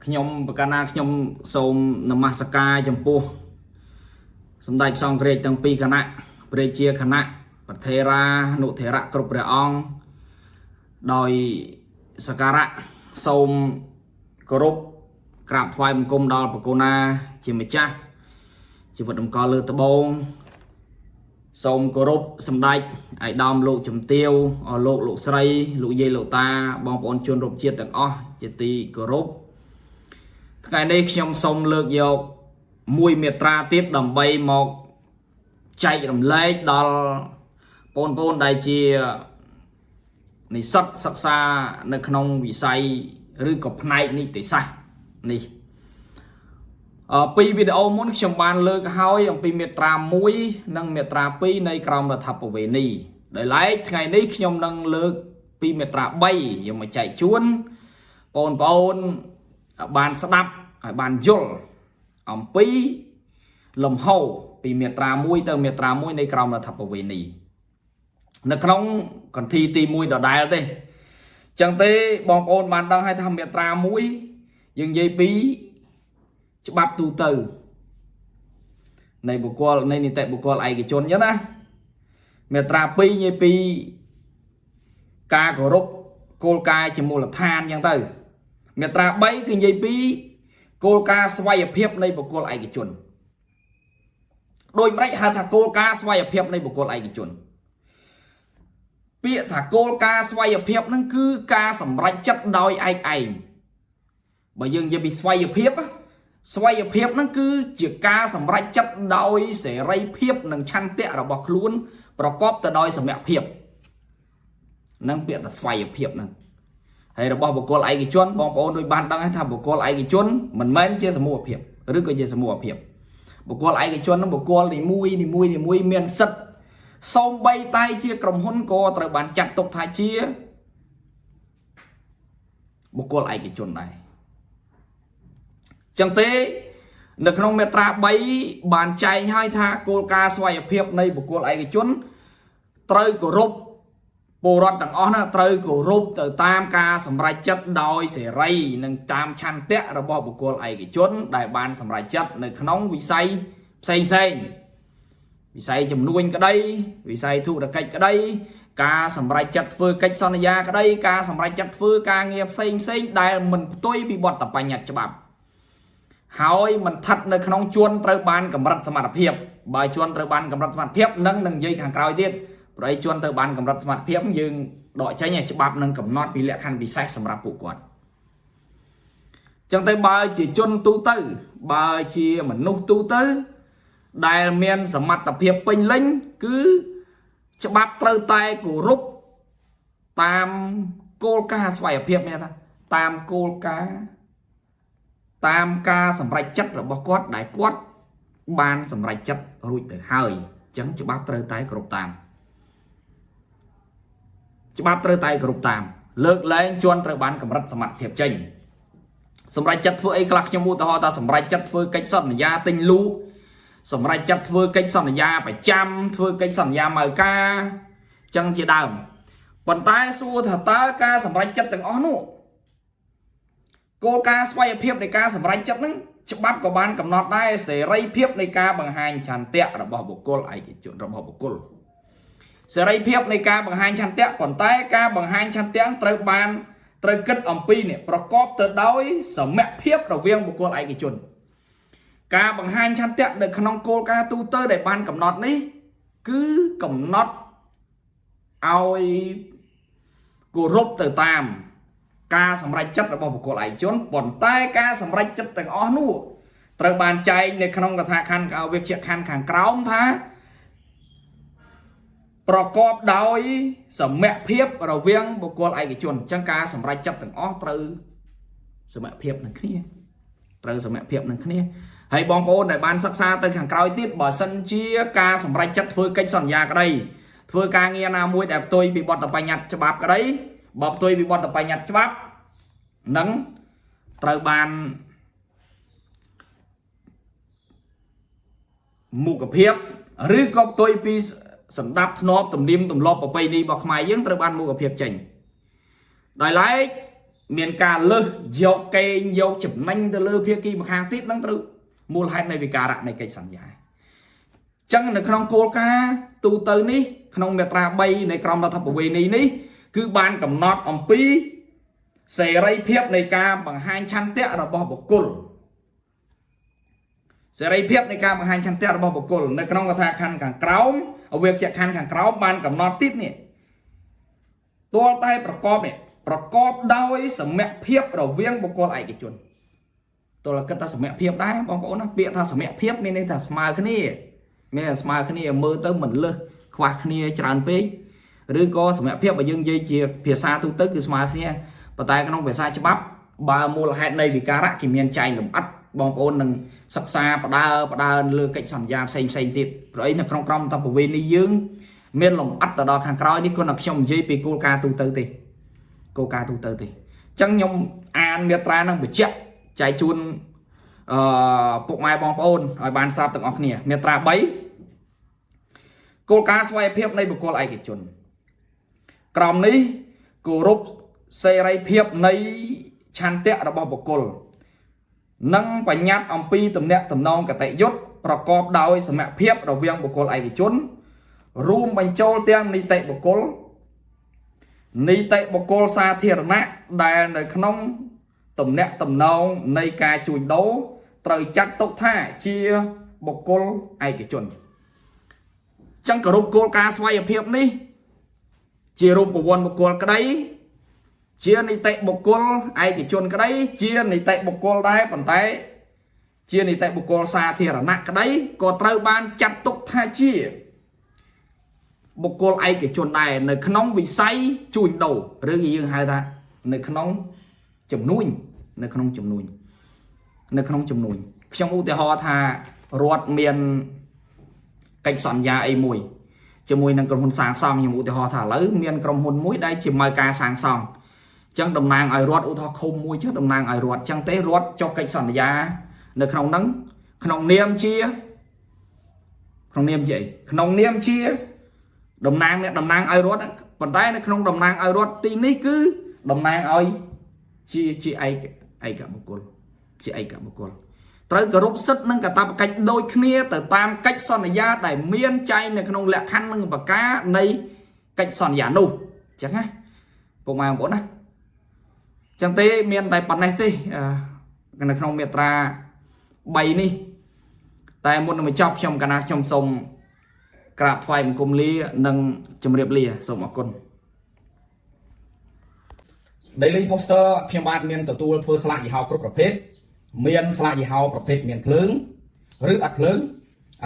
ខ្ញុំប្រកាសណាខ្ញុំសូមនមស្ការចំពោះសម្ដេចសង្ឃរាជទាំងពីរគណៈព្រះជាគណៈប្រធេរានុធេរៈគ្រប់ព្រះអង្គដោយសក្ការៈសូមគោរពក្រាបថ្វាយបង្គំដល់ប្រគណាជាម្ចាស់ជីវិតតម្កល់លើត្បូងសូមគោរពសម្ដេចឯកឧត្តមលោកជំទាវលោកស្រីលោកយាយលោកតាបងប្អូនជនរួមជាតិទាំងអស់ជាទីគោរពថ្ងៃនេះខ្ញុំសូមលើកយកមួយមាត្រាទៀតដើម្បីមកចែករំលែកដល់បងប្អូនដែលជានិស្សិតសិក្សានៅក្នុងវិស័យឬក៏ផ្នែកនីតិសាស្ត្រនេះពីវីដេអូមុនខ្ញុំបានលើកហើយអំពីមាត្រា1និងមាត្រា2នៃក្រមរដ្ឋប្បវេណីដោយឡែកថ្ងៃនេះខ្ញុំនឹងលើកពីមាត្រា3យកមកចែកជូនបងប្អូនបានស្ដាប់ហើយបានយល់អំពីលំហូរពីមាត្រា1ទៅមាត្រា1នៃក្រមរដ្ឋប្បវេណីនៅក្នុងគន្ធីទី1ដដែលទេចឹងទេបងប្អូនបានដឹងហើយថាមាត្រា1យើងនិយាយពីច្បាប់ទូទៅនៃបុគ្គលនៃនីតិបុគ្គលឯកជនអញ្ចឹងណាមាត្រា2និយាយពីការគោរពគោលការណ៍ជាមូលដ្ឋានអញ្ចឹងទៅមាត្រា3គឺនិយាយពីគោលការណ៍ស្វ័យភាពនៃបុគ្គលឯកជនដូចម្តេចហៅថាគោលការណ៍ស្វ័យភាពនៃបុគ្គលឯកជនពាក្យថាគោលការណ៍ស្វ័យភាពហ្នឹងគឺការសម្រេចចិត្តដោយឯកឯងបើយើងនិយាយពីស្វ័យភាពហ្នឹងគឺជាការសម្រេចចិត្តដោយសេរីភាពនិងឆន្ទៈរបស់ខ្លួនប្រកបទៅដោយសមត្ថភាពនឹងពាក្យថាស្វ័យភាពហ្នឹងហើយរបស់បុគ្គលឯកជនបងប្អូនដូចបានដឹងថាបុគ្គលឯកជនមិនមែនជាសមូហភាពឬក៏ជាសមូហភាពបុគ្គលឯកជននឹងបុគ្គលនីមួយមានសិទ្ធិសូម្បីតែជាក្រុមហ៊ុនក៏ត្រូវបានចាត់ទុកថាជាបុគ្គលឯកជនដែរចឹងទេនៅក្នុងមាត្រា3បានចែងឲ្យថាគោលការណ៍ស្វ័យភាពនៃបុគ្គលឯកជនត្រូវគោរពពលរដ្ឋទាំងអស់ណាត្រូវគោរពទៅតាមការសម្រេចចិត្តដោយសេរីនិងតាមឆន្ទៈរបស់បុគ្គលឯកជនដែលបានសម្រេចចិត្តនៅក្នុងវិស័យផ្សេងវិស័យជំនួញក្តីវិស័យធុរកិច្ចក្តីការសម្រេចចិត្តធ្វើកិច្ចសន្យាក្តីការសម្រេចចិត្តធ្វើការងារផ្សេងដែលមិនផ្ទុយពីបទបញ្ញត្តិច្បាប់ហើយមិនស្ថិតនៅក្នុងជួនត្រូវបានកម្រិតសមត្ថភាពបើជួនត្រូវបានកម្រិតសមត្ថភាពនឹងនិយាយខាងក្រោយទៀតប្រអីជួនត្រូវបានកម្រិតសមត្ថភាពយើងដកចេញឲ្យច្បាប់នឹងកំណត់ពីលក្ខខណ្ឌពិសេសសម្រាប់ពួកគាត់ចឹងទៅបើជាជនទូទៅបើជាមនុស្សទូទៅដែលមានសមត្ថភាពពេញលេញគឺច្បាប់ត្រូវតែគោរពតាមគោលការណ៍ស្វ័យភាពនេះថាតាមគោលការណ៍តាមការសម្រេចចិត្តរបស់គាត់ដែលគាត់បានសម្រេចចិត្តរួចទៅហើយអញ្ចឹងច្បាប់ត្រូវតែគោរពតាមលើកលែងជន់ត្រូវបានកម្រិតសមត្ថភាពចេញសម្រេចចិត្តធ្វើអីខ្លះខ្ញុំឧទាហរណ៍ថាសម្រេចចិត្តធ្វើកិច្ចសន្យាទិញលូសម្រេចចិត្តធ្វើកិច្ចសន្យាប្រចាំធ្វើកិច្ចសន្យាម៉ៅការអញ្ចឹងជាដើមប៉ុន្តែសួរថាតើការសម្រេចចិត្តទាំងអស់នោះគោលការណ៍ស្វ័យភាពនៃការសម្រេចចិត្តហ្នឹងច្បាប់ក៏បានកំណត់ដែរសេរីភាពនៃការបង្ហាញឆន្ទៈរបស់បុគ្គលឯកជនរបស់បុគ្គលសេរីភាពនៃការបង្ហាញឆន្ទៈប៉ុន្តែការបង្ហាញឆន្ទៈត្រូវគិតអំពីនេះប្រកបទៅដោយសមត្ថភាពរវាងបុគ្គលឯកជនការបង្ហាញឆន្ទៈនៅក្នុងគោលការណ៍ទូទៅដែលបានកំណត់នេះគឺកំណត់ឲ្យគោរពទៅតាមការសម្រេចចិត្តរបស់បុគ្គលឯកជនប៉ុន្តែការសម្រេចចិត្តទាំងអស់នោះត្រូវបានចែងនៅក្នុងកថាខណ្ឌវិជ្ជាខណ្ឌខាងក្រោមថាប្រកបដោយសមត្ថភាពរវាងបុគ្គលឯកជនអញ្ចឹងការសម្រេចចិត្តទាំងអស់ត្រូវសមត្ថភាពនឹងគ្នាហើយបងប្អូនដែលបានសិក្សាទៅខាងក្រោយទៀតបើសិនជាការសម្រេចចិត្តធ្វើកិច្ចសន្យាក្តីធ្វើការងារណាមួយដែលផ្ទុយពីបទបញ្ញត្តិច្បាប់ក្តីបើផ្ទុយពីបទបញ្ញត្តិច្បាប់នឹងត្រូវបានមុខភាពឬក៏ផ្ទុយពីសណ្ដាប់ធ្នាប់ទំនៀមទម្លាប់ប្រពៃណីរបស់ខ្មែរយើងត្រូវបានមុខភាពចេញដោយឡែក miền ca lơ dọc cây dọc chụp nanh từ lơ phía kia mà hàng tít nắng từ mua hai này vì cả rạng này cây sản dài chẳng là không cô ca tu tới ní không mẹ ra bay này còn là thập về ní cứ ban cầm nọt ông pi xẻ ray phép này ca bằng hai chăn tẹt là bỏ bọc cồn xẻ ray phép này ca bằng hai chăn tẹt là bỏ bọc cồn này không có thà khăn càng kéo ở việc chạy khăn càng kéo ban cầm nọt tít nèตัวtayประกอบเนี่ยประกอบด้วยสมัยเพียบเราเวียงบุคคลไอ้กิจจุนตัวเราก็ถ้าสมัยเพียบได้บางคนนะเปียถ้าสมัยเพียบนี่ในถ้าสมาร์ทนี่ไม่ได้สมาร์ทนี่มือเติมเหมือนเลยควักนี่จานเป๊ะหรือก็สมัยเพียบไปยังยี่เจียเพียซาตัวเติมคือสมาร์ทนี่ปัจจัยก็ต้องไปซาฉบับบามูลเหตุในวิการะกิเมียนใจหนุ่มอัดบางคนหนึ่งศึกษาประดาเลือกกิจสัญญาเซ็งติดเพราะไอ้นักครองครองทำประเวณียืงเมียนหลงอัดแต่ดอกทางกร้อยนี่คนนับชมยี่ปีกูกาตูเตอร์ตีกูกาตูเตอร์ตีจังยมอ่านเมียตรานั่งไปเจ็บใจจุนปกไม้บองปอนไอ้บานซาตึกออกเนี่ยเมียตราใบกูกาสวายเพียบในบุคคลไอ้กิจจุนกรอมนี้กูรุปเซไรเพียบในชันเตะระบบบุคคลนั่งไปยัดอมปีตำเนะตำนองกับเตะยศประกอบโดยสมัยเพียบระเวียงบุคคลไอ้กิจจุนรูมบรรโจเตียงนิเตบุคคลซาเทียรณะได้ในขนมตุ่มเนะตุ่มนองในการจุยโดตรจัดตกท่าเชียบุคคลไอเกจนจังกรุบโกลกาสวายเพียบนี้เชียรูปวนบุคคลก็ได้เชียนิเตบุคคลไอเกจนก็ได้เชียนิเตบุคคลได้ปันไตเชียนิเตบุคคลซาเทียรณะก็ได้ก็ตรบานจัดตกท่าเชียบุคคลไอเกจนได้ในขนมวิสัยจุยโดหรือยังไงท่าในขนมจุ่มนุ่ยในขนมจุ่มนุ่ยในขนมจุ่มนุ่ยช่างอุตหะท่ารวดเมียนกิจสัญญาไอมวยจะมวยนั่งกรมหุ่นสางซองอย่างอุตหะท่าแล้วเมียนกรมหุ่นมวยได้จะมาการสางซองจังดำนางไอรวดอุตหะคมมวยจังดำนางไอรวดจังเตะรวดchoกิจสัญญาในขนมนั้นขนมเนียมเชียขนมเนียมเจีขนมเนียมเชียđầm nang ai rót bàn tay nó không đầm nang ai rót tí ní cứ đầm nang ai chị ai cả một con chị ai cả một con tới cả rút sức nâng cả tập cách đôi kia từ tam cách son này ra để miên chay này không lẹ khăn nâng và cá này cách son giả nụ chẳng á bộ mai bốn á chẳng té miên tại phần này tí cái này không miệt ra bay đi tại một mình chọc trong cái nào trong sôngกราบไฟมันกลมลีนังจำเรียบเลียส่งมาคนเดลี่โพสเตอร์เพียงบาทเมียนตัวตัวเพื่อสละยี่ห้อกรุ๊ปประเภทเมียนสละยี่ห้อประเภทเมียนเพลิงหรืออัดเพลิง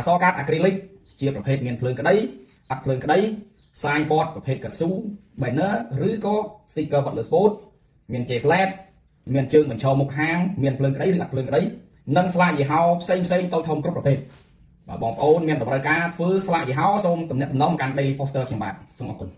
ซอการ์ดอะคริลิกเชียประเภทเมียนเพลิงก็ได้อัดเพลิงก็ได้ไซน์บอร์ดประเภทกระซูใบเนื้อหรือก็สติกเกอร์บัตรเลสโพสเมียนเจฟแลตเมียนเชิงเหมือนชอมุกหางเมียนเพลิงก็ได้หรืออัดเพลิงก็ได้นังสละยี่ห้อเซ็งตัวทอมกรุ๊ปประเภทบองโอนเมียนตัวรายการฟื้นสละยี่ห้อส้มตำแหน่งน้องการได้โพสเตอร์เชียงบาทส่งออกคน